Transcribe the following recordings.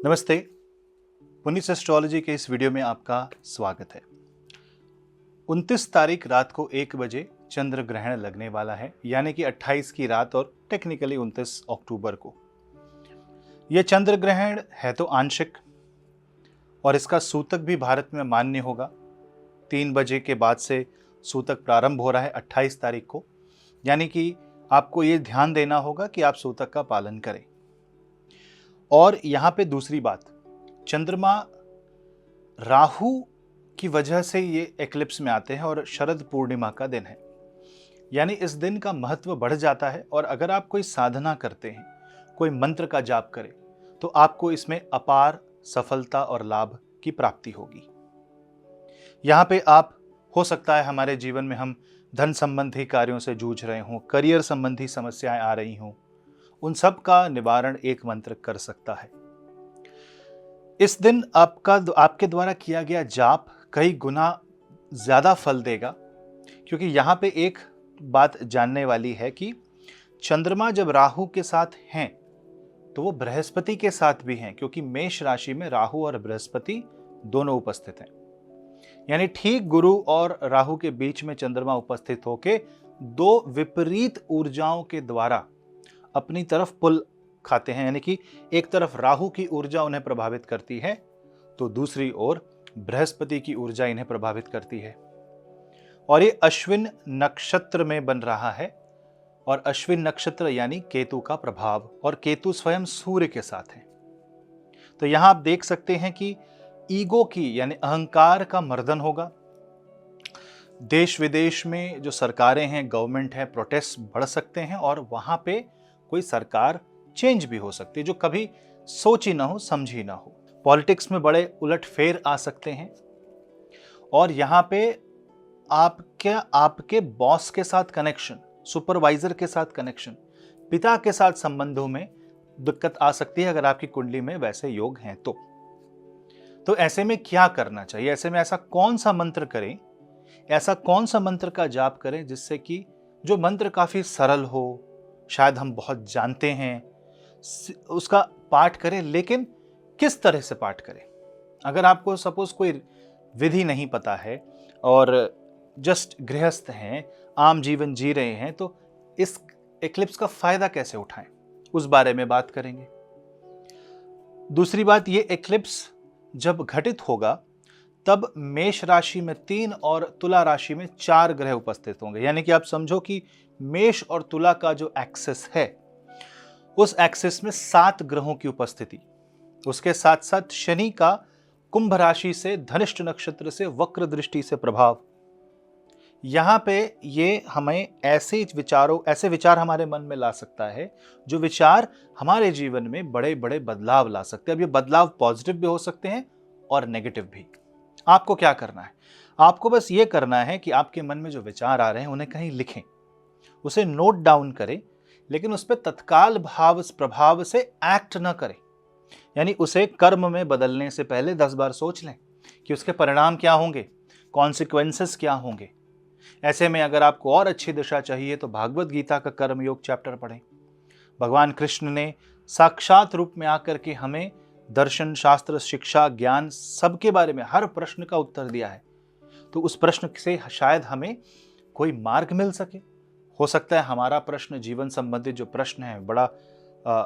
नमस्ते। पुनीत एस्ट्रोलॉजी के इस वीडियो में आपका स्वागत है। 29 तारीख रात को 1 बजे चंद्र ग्रहण लगने वाला है, यानी कि 28 की रात और टेक्निकली 29 अक्टूबर को। यह चंद्र ग्रहण है तो आंशिक, और इसका सूतक भी भारत में मान्य होगा। 3 बजे के बाद से सूतक प्रारंभ हो रहा है 28 तारीख को, यानी कि आपको ये ध्यान देना होगा कि आप सूतक का पालन करें। और यहाँ पे दूसरी बात, चंद्रमा राहु की वजह से ये एक्लिप्स में आते हैं और शरद पूर्णिमा का दिन है, यानी इस दिन का महत्व बढ़ जाता है। और अगर आप कोई साधना करते हैं, कोई मंत्र का जाप करें, तो आपको इसमें अपार सफलता और लाभ की प्राप्ति होगी। यहाँ पे आप हो सकता है हमारे जीवन में हम धन संबंधी कार्यों से जूझ रहे हों, करियर संबंधी समस्याएं आ रही हों, उन सब का निवारण एक मंत्र कर सकता है। इस दिन आपके द्वारा किया गया जाप कई गुना ज्यादा फल देगा, क्योंकि यहाँ पे एक बात जानने वाली है कि चंद्रमा जब राहु के साथ हैं तो वो बृहस्पति के साथ भी हैं, क्योंकि मेष राशि में राहु और बृहस्पति दोनों उपस्थित हैं। यानी ठीक गुरु और राहु के बीच में चंद्रमा उपस्थित होके दो विपरीत ऊर्जाओं के द्वारा अपनी तरफ पुल खाते हैं। यानी कि एक तरफ राहु की ऊर्जा उन्हें प्रभावित करती है, तो दूसरी ओर बृहस्पति की ऊर्जा इन्हें प्रभावित करती है। और ये अश्विन नक्षत्र में बन रहा है, और अश्विन नक्षत्र यानी केतु का प्रभाव, और केतु स्वयं सूर्य के साथ है। तो यहां आप देख सकते हैं कि ईगो की यानी अहंकार का मर्दन होगा। देश विदेश में जो सरकारें हैं, गवर्नमेंट है, प्रोटेस्ट बढ़ सकते हैं, और वहां पे कोई सरकार चेंज भी हो सकती है जो कभी सोची ना हो, समझी ना हो। पॉलिटिक्स में बड़े उलटफेर आ सकते हैं, और यहाँ पे आपके बॉस के साथ कनेक्शन, सुपरवाइजर के साथ कनेक्शन, पिता के साथ संबंधों में दिक्कत आ सकती है अगर आपकी कुंडली में वैसे योग हैं तो ऐसे में क्या करना चाहिए? ऐसे में ऐसा कौन सा मंत्र करें, ऐसा कौन सा मंत्र का जाप करें जिससे कि जो मंत्र काफी सरल हो, शायद हम बहुत जानते हैं, उसका पाठ करें, लेकिन किस तरह से पाठ करें? अगर आपको सपोज कोई विधि नहीं पता है और जस्ट गृहस्थ हैं, आम जीवन जी रहे हैं, तो इस एक्लिप्स का फायदा कैसे उठाएं, उस बारे में बात करेंगे। दूसरी बात, ये एक्लिप्स जब घटित होगा तब मेष राशि में 3 और तुला राशि में 4 ग्रह उपस्थित होंगे। यानी कि आप समझो कि मेष और तुला का जो एक्सिस है, उस एक्सिस में 7 ग्रहों की उपस्थिति, उसके साथ साथ शनि का कुंभ राशि से धनिष्ठ नक्षत्र से वक्र दृष्टि से प्रभाव। यहां पे ये हमें ऐसे विचार हमारे मन में ला सकता है जो विचार हमारे जीवन में बड़े बड़े बदलाव ला सकते हैं। अब ये बदलाव पॉजिटिव भी हो सकते हैं और नेगेटिव भी। आपको क्या करना है? आपको बस ये करना है कि आपके मन में जो विचार आ रहे हैं उन्हें कहीं लिखें, उसे नोट डाउन करें, लेकिन उस पर तत्काल प्रभाव से एक्ट न करें। यानी उसे कर्म में बदलने से पहले 10 बार सोच लें कि उसके परिणाम क्या होंगे, कॉन्सिक्वेंसेस क्या होंगे। ऐसे में अगर आपको और अच्छी दिशा चाहिए तो भागवत गीता का कर्मयोग चैप्टर पढ़ें। भगवान कृष्ण ने साक्षात रूप में आकर के हमें दर्शन, शास्त्र, शिक्षा, ज्ञान सबके बारे में हर प्रश्न का उत्तर दिया है। तो उस प्रश्न से शायद हमें कोई मार्ग मिल सके। हो सकता है हमारा प्रश्न, जीवन संबंधित जो प्रश्न है,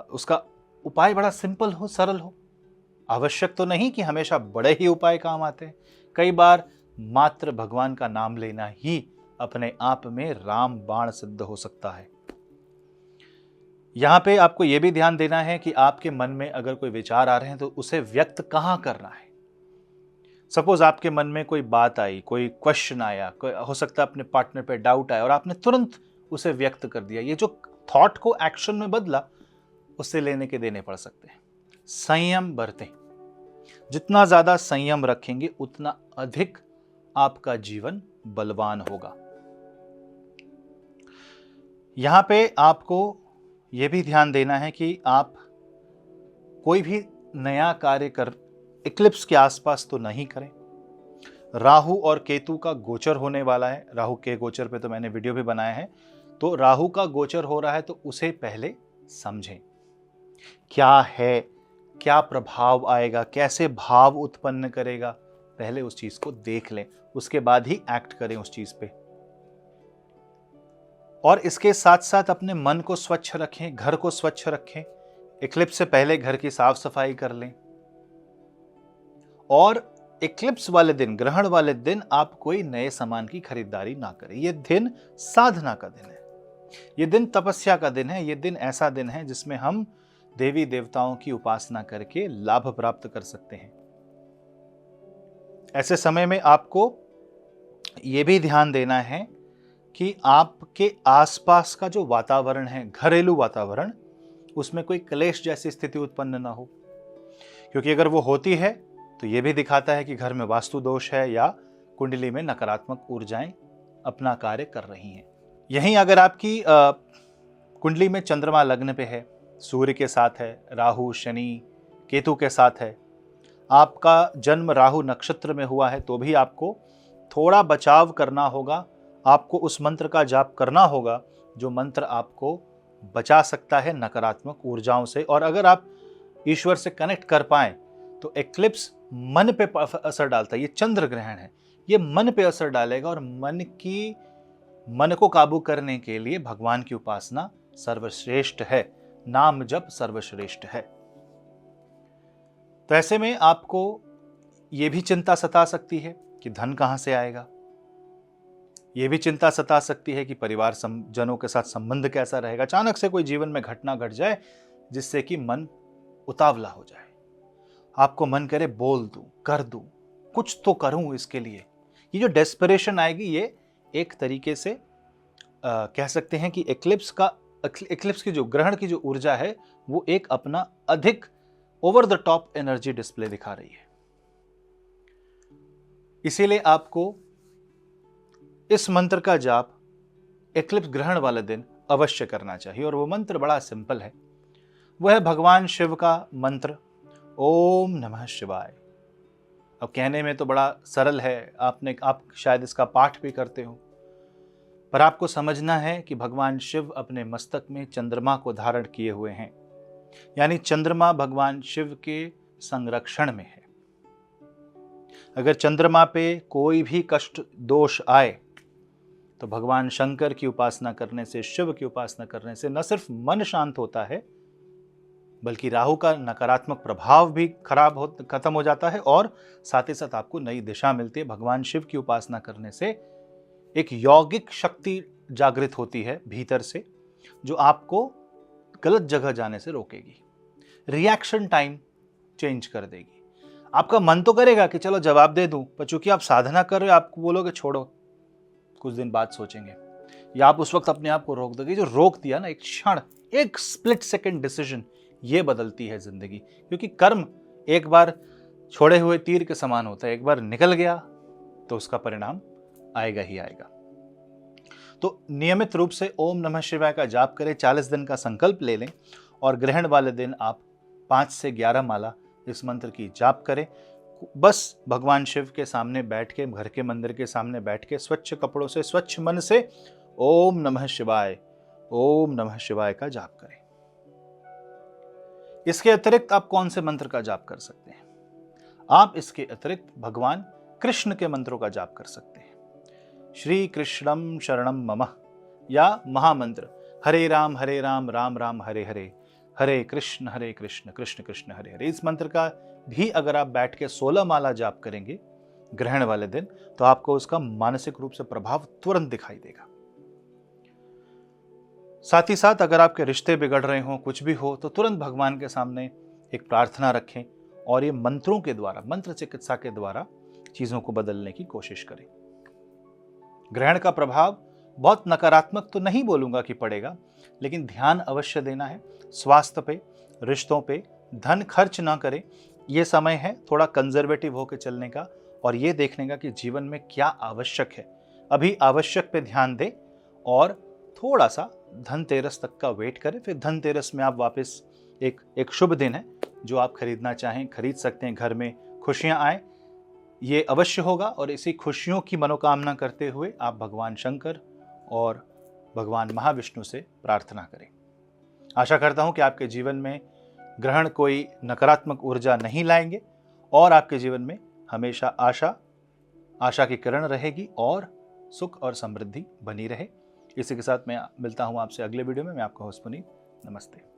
उसका उपाय बड़ा सिंपल हो, सरल हो। आवश्यक तो नहीं कि हमेशा बड़े ही उपाय काम आते हैं। कई बार मात्र भगवान का नाम लेना ही अपने आप में राम बाण सिद्ध हो सकता है। यहां पे आपको यह भी ध्यान देना है कि आपके मन में अगर कोई विचार आ रहे हैं तो उसे व्यक्त कहां करना है। सपोज आपके मन में कोई बात आई, कोई क्वेश्चन आया, हो सकता है अपने पार्टनर पे डाउट आया और आपने तुरंत उसे व्यक्त कर दिया। ये जो थॉट को एक्शन में बदला, उससे लेने के देने पड़ सकते हैं। संयम बरतें। जितना ज्यादा संयम रखेंगे उतना अधिक आपका जीवन बलवान होगा। यहां पे आपको यह भी ध्यान देना है कि आप कोई भी नया कार्य इक्लिप्स के आसपास तो नहीं करें। राहु और केतु का गोचर होने वाला है। राहु के गोचर पे तो मैंने वीडियो भी बनाया है। तो राहु का गोचर हो रहा है तो उसे पहले समझें, क्या है, क्या प्रभाव आएगा, कैसे भाव उत्पन्न करेगा, पहले उस चीज को देख लें, उसके बाद ही एक्ट करें उस चीज पे। और इसके साथ साथ अपने मन को स्वच्छ रखें, घर को स्वच्छ रखें। इक्लिप्स से पहले घर की साफ सफाई कर लें। और इक्लिप्स वाले दिन, ग्रहण वाले दिन आप कोई नए सामान की खरीदारी ना करें। यह दिन साधना का दिन है, यह दिन तपस्या का दिन है, यह दिन ऐसा दिन है जिसमें हम देवी देवताओं की उपासना करके लाभ प्राप्त कर सकते हैं। ऐसे समय में आपको यह भी ध्यान देना है कि आपके आसपास का जो वातावरण है, घरेलू वातावरण, उसमें कोई क्लेश जैसी स्थिति उत्पन्न ना हो, क्योंकि अगर वो होती है तो यह भी दिखाता है कि घर में वास्तु दोष है या कुंडली में नकारात्मक ऊर्जाएं अपना कार्य कर रही हैं। यहीं अगर आपकी कुंडली में चंद्रमा लग्न पे है, सूर्य के साथ है, राहु शनि केतु के साथ है, आपका जन्म राहु नक्षत्र में हुआ है, तो भी आपको थोड़ा बचाव करना होगा। आपको उस मंत्र का जाप करना होगा जो मंत्र आपको बचा सकता है नकारात्मक ऊर्जाओं से। और अगर आप ईश्वर से कनेक्ट कर पाएं तो एक्लिप्स मन पे असर डालता है। ये चंद्र ग्रहण है, ये मन पे असर डालेगा और मन को काबू करने के लिए भगवान की उपासना सर्वश्रेष्ठ है, नाम जप सर्वश्रेष्ठ है। तो ऐसे में आपको यह भी चिंता सता सकती है कि धन कहां से आएगा। यह भी चिंता सता सकती है कि परिवार जनों के साथ संबंध कैसा रहेगा। अचानक से कोई जीवन में घटना घट जाए जिससे कि मन उतावला हो जाए, आपको मन करे बोल दूं, कर दूं, कुछ तो करूं इसके लिए। ये जो डेस्परेशन आएगी, ये एक तरीके से कह सकते हैं कि एक्लिप्स की जो ग्रहण की जो ऊर्जा है वो एक अपना अधिक over the top energy display दिखा रही है। इसीलिए आपको इस मंत्र का जाप एक्लिप्स ग्रहण वाले दिन अवश्य करना चाहिए। और वो मंत्र बड़ा सिंपल है, वह है भगवान शिव का मंत्र, ओम नमः शिवाय। अब कहने में तो बड़ा सरल है, आप शायद इसका पाठ भी करते हो, पर आपको समझना है कि भगवान शिव अपने मस्तक में चंद्रमा को धारण किए हुए हैं, यानी चंद्रमा भगवान शिव के संरक्षण में है। अगर चंद्रमा पे कोई भी कष्ट दोष आए तो भगवान शंकर की उपासना करने से, शिव की उपासना करने से न सिर्फ मन शांत होता है, बल्कि राहु का नकारात्मक प्रभाव भी खत्म हो जाता है और साथ ही साथ आपको नई दिशा मिलती है। भगवान शिव की उपासना करने से एक यौगिक शक्ति जागृत होती है भीतर से, जो आपको गलत जगह जाने से रोकेगी, रिएक्शन टाइम चेंज कर देगी। आपका मन तो करेगा कि चलो जवाब दे दूं, पर चूंकि आप साधना कर रहे हो, आपको बोलोगे छोड़ो, कुछ दिन बाद सोचेंगे, या आप उस वक्त अपने आप को रोक दोगे। जो रोक दिया ना, एक क्षण, एक स्प्लिट सेकंड डिसीजन, ये बदलती है जिंदगी। क्योंकि कर्म एक बार छोड़े हुए तीर के समान होता है, एक बार निकल गया तो उसका परिणाम आएगा ही आएगा। तो नियमित रूप से ओम नमः शिवाय का जाप करें, 40 दिन का संकल्प ले लें और ग्रहण वाले दिन आप 5 से 11 माला इस मंत्र की जाप करें। बस भगवान शिव के सामने बैठ के, घर के मंदिर के सामने बैठ के, स्वच्छ कपड़ों से, स्वच्छ मन से ओम नमः शिवाय, ओम नमः शिवाय का जाप करें। इसके अतिरिक्त आप कौन से मंत्र का जाप कर सकते हैं? आप इसके अतिरिक्त भगवान कृष्ण के मंत्रों का जाप कर सकते हैं। श्री कृष्णम शरणम मम, या महामंत्र हरे राम राम राम हरे हरे, हरे कृष्ण कृष्ण कृष्ण हरे हरे। इस मंत्र का भी अगर आप बैठ के 16 माला जाप करेंगे ग्रहण वाले दिन, तो आपको उसका मानसिक रूप से प्रभाव तुरंत दिखाई देगा। साथ ही साथ अगर आपके रिश्ते बिगड़ रहे हो, कुछ भी हो, तो तुरंत भगवान के सामने एक प्रार्थना रखें और ये मंत्रों के द्वारा, मंत्र चिकित्सा के द्वारा चीजों को बदलने की कोशिश करें। ग्रहण का प्रभाव बहुत नकारात्मक तो नहीं बोलूंगा कि पड़ेगा, लेकिन ध्यान अवश्य देना है स्वास्थ्य पे, रिश्तों पे। धन खर्च ना करें, यह समय है थोड़ा कंजर्वेटिव होकर चलने का और ये देखने का कि जीवन में क्या आवश्यक है। अभी आवश्यक पे ध्यान दें और थोड़ा सा धनतेरस तक का वेट करें। फिर धनतेरस में आप वापस, एक शुभ दिन है, जो आप खरीदना चाहें खरीद सकते हैं, घर में खुशियां आए, ये अवश्य होगा। और इसी खुशियों की मनोकामना करते हुए आप भगवान शंकर और भगवान महाविष्णु से प्रार्थना करें। आशा करता हूं कि आपके जीवन में ग्रहण कोई नकारात्मक ऊर्जा नहीं लाएंगे और आपके जीवन में हमेशा आशा की किरण रहेगी और सुख और समृद्धि बनी रहे। इसी के साथ मैं मिलता हूं आपसे अगले वीडियो में। मैं आपका होस्ट पुनीत, नमस्ते।